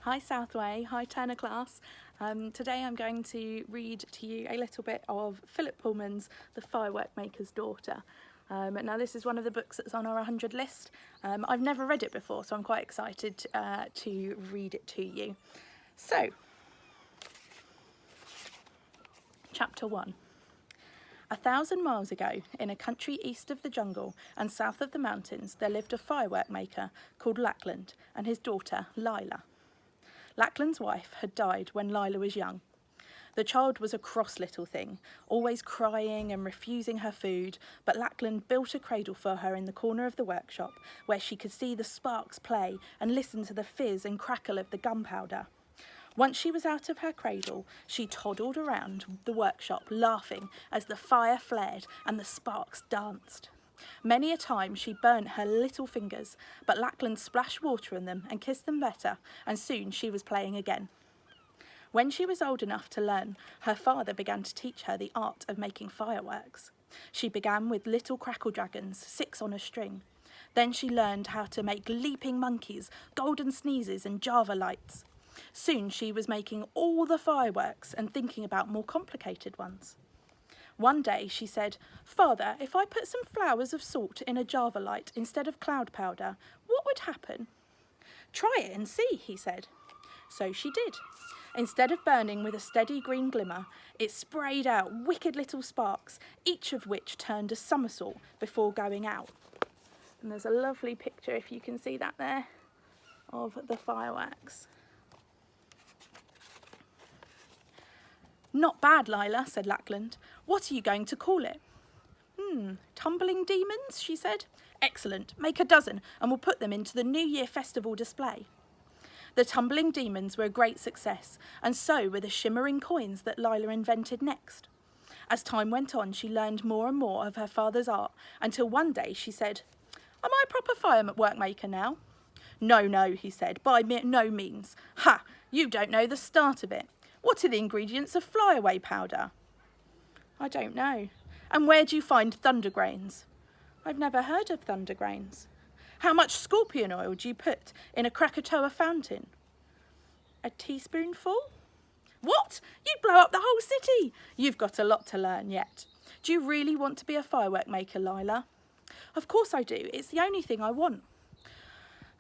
Hi Southway, hi Turner class. Today I'm going to read to you a little bit of Philip Pullman's The Firework-Maker's Daughter. Now this is one of the books that's on our 100 list. I've never read it before, so I'm quite excited to read it to you. So, Chapter 1. 1,000 miles ago, in a country east of the jungle and south of the mountains, there lived a firework maker called Lackland and his daughter Lila. Lackland's wife had died when Lila was young. The child was a cross little thing, always crying and refusing her food, but Lackland built a cradle for her in the corner of the workshop where she could see the sparks play and listen to the fizz and crackle of the gunpowder. Once she was out of her cradle, she toddled around the workshop laughing as the fire flared and the sparks danced. Many a time she burnt her little fingers, but Lackland splashed water on them and kissed them better, and soon she was playing again. When she was old enough to learn, her father began to teach her the art of making fireworks. She began with little crackle dragons, 6 on a string. Then she learned how to make leaping monkeys, golden sneezes and Java lights. Soon she was making all the fireworks and thinking about more complicated ones. One day she said, "Father, if I put some flowers of salt in a Java light instead of cloud powder, what would happen?" "Try it and see," he said. So she did. Instead of burning with a steady green glimmer, it sprayed out wicked little sparks, each of which turned a somersault before going out. And there's a lovely picture, if you can see that there, of the fireworks. "Not bad, Lila," said Lackland. "What are you going to call it?" "Tumbling Demons," she said. "Excellent. Make a dozen and we'll put them into the New Year festival display." The Tumbling Demons were a great success, and so were the shimmering coins that Lila invented next. As time went on, she learned more and more of her father's art, until one day she said, "Am I a proper firework maker now?" No, he said, "by no means. Ha! You don't know the start of it. What are the ingredients of flyaway powder?" "I don't know." "And where do you find thunder grains?" "I've never heard of thunder grains." "How much scorpion oil do you put in a Krakatoa fountain?" "A teaspoonful." "What? You'd blow up the whole city." "You've got a lot to learn yet. Do you really want to be a firework maker, Lila?" "Of course I do. It's the only thing I want."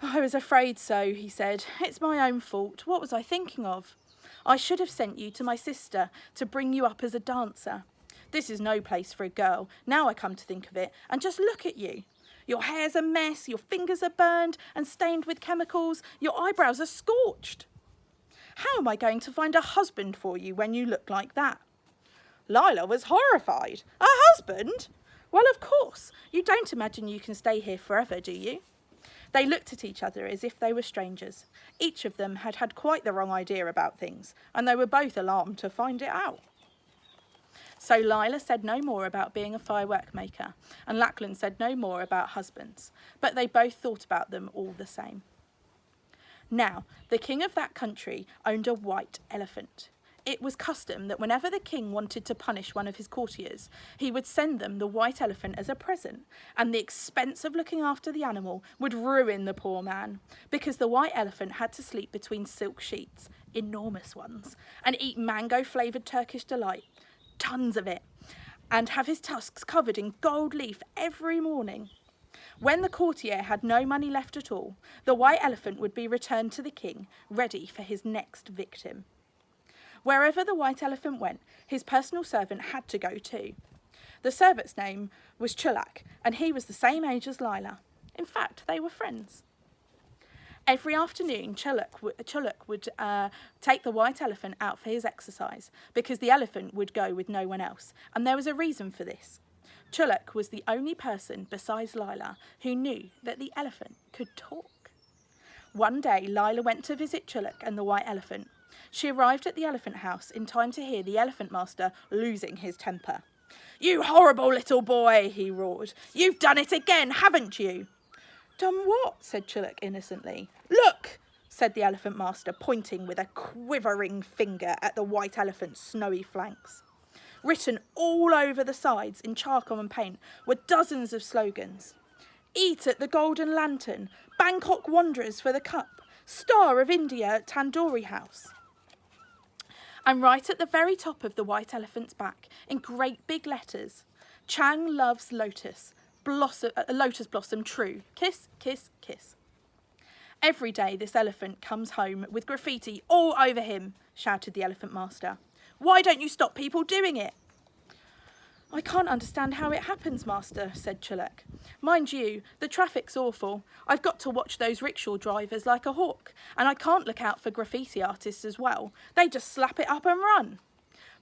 "I was afraid so," he said. "It's my own fault. What was I thinking of? I should have sent you to my sister to bring you up as a dancer. This is no place for a girl, now I come to think of it, and just look at you. Your hair's a mess, your fingers are burned and stained with chemicals, your eyebrows are scorched. How am I going to find a husband for you when you look like that?" Lila was horrified. "A husband? Well, of course. You don't imagine you can stay here forever, do you?" They looked at each other as if they were strangers. Each of them had had quite the wrong idea about things, and they were both alarmed to find it out. So Lila said no more about being a firework maker, and Lackland said no more about husbands, but they both thought about them all the same. Now, the king of that country owned a white elephant. It was custom that whenever the king wanted to punish one of his courtiers, he would send them the white elephant as a present, and the expense of looking after the animal would ruin the poor man, because the white elephant had to sleep between silk sheets, enormous ones, and eat mango-flavoured Turkish delight, tons of it, and have his tusks covered in gold leaf every morning. When the courtier had no money left at all, the white elephant would be returned to the king, ready for his next victim. Wherever the white elephant went, his personal servant had to go too. The servant's name was Chulak, and he was the same age as Lila. In fact, they were friends. Every afternoon, Chulak would take the white elephant out for his exercise, because the elephant would go with no one else, and there was a reason for this. Chulak was the only person besides Lila who knew that the elephant could talk. One day, Lila went to visit Chulak and the white elephant. She arrived at the elephant house in time to hear the elephant master losing his temper. "You horrible little boy," he roared. "You've done it again, haven't you?" "Done what?" said Chulak innocently. "Look," said the elephant master, pointing with a quivering finger at the white elephant's snowy flanks. Written all over the sides in charcoal and paint were dozens of slogans. "Eat at the Golden Lantern," "Bangkok Wanderers for the Cup," Star of India Tandoori House. And right at the very top of the white elephant's back, in great big letters, Chang loves lotus blossom true. Kiss, kiss, kiss. Every day this elephant comes home with graffiti all over him, shouted the elephant master. Why don't you stop people doing it? I can't understand how it happens, master, said Chulak. Mind you, the traffic's awful. I've got to watch those rickshaw drivers like a hawk, and I can't look out for graffiti artists as well. They just slap it up and run.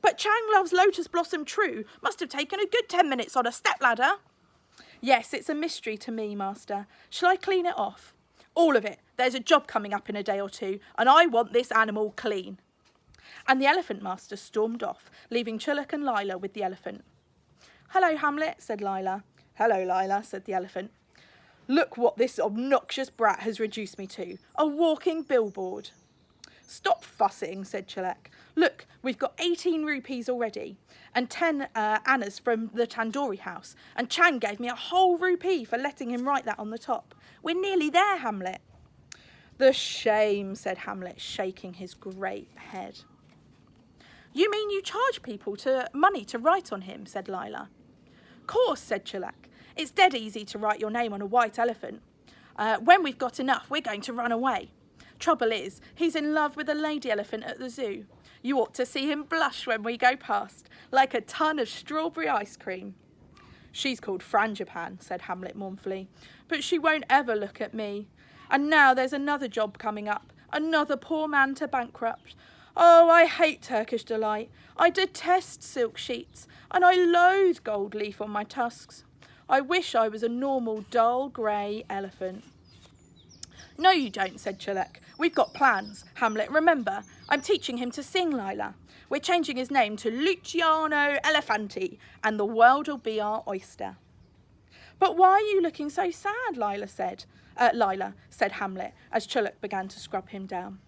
But Chang loves Lotus Blossom True must have taken a good 10 minutes on a stepladder. Yes, it's a mystery to me, master. Shall I clean it off? All of it. There's a job coming up in a day or two, and I want this animal clean. And the elephant master stormed off, leaving Chulak and Lila with the elephant. Hello, Hamlet, said Lila. Hello, Lila, said the elephant. Look what this obnoxious brat has reduced me to, a walking billboard. Stop fussing, said Chulak. Look, we've got 18 rupees already, and 10 annas from the Tandoori House, and Chang gave me a whole rupee for letting him write that on the top. We're nearly there, Hamlet. The shame, said Hamlet, shaking his great head. You mean you charge people money to write on him, said Lila. Course, said Chulak. It's dead easy to write your name on a white elephant. When we've got enough, we're going to run away. Trouble is, he's in love with a lady elephant at the zoo. You ought to see him blush when we go past, like a ton of strawberry ice cream. She's called Frangipan, said Hamlet mournfully, but she won't ever look at me. And now there's another job coming up, another poor man to bankrupt. Oh, I hate Turkish delight. I detest silk sheets, and I loathe gold leaf on my tusks. I wish I was a normal, dull, grey elephant. No, you don't, said Chulak. We've got plans. Hamlet, remember, I'm teaching him to sing, Lila. We're changing his name to Luciano Elefanti, and the world will be our oyster. But why are you looking so sad, Lila, said Hamlet, as Chulak began to scrub him down.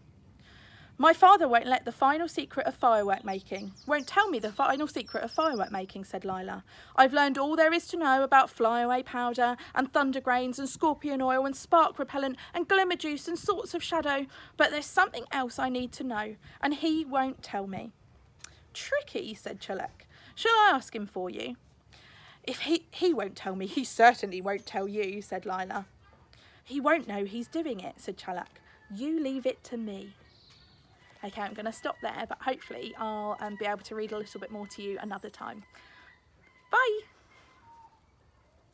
My father won't let the final secret of firework making. Won't tell me the final secret of firework making, said Lila. I've learned all there is to know about flyaway powder and thunder grains and scorpion oil and spark repellent and glimmer juice and sorts of shadow, but there's something else I need to know, and he won't tell me. Tricky, said Chulak. Shall I ask him for you? If he won't tell me, he certainly won't tell you, said Lila. He won't know he's doing it, said Chulak. You leave it to me. Okay, I'm going to stop there, but hopefully I'll be able to read a little bit more to you another time. Bye!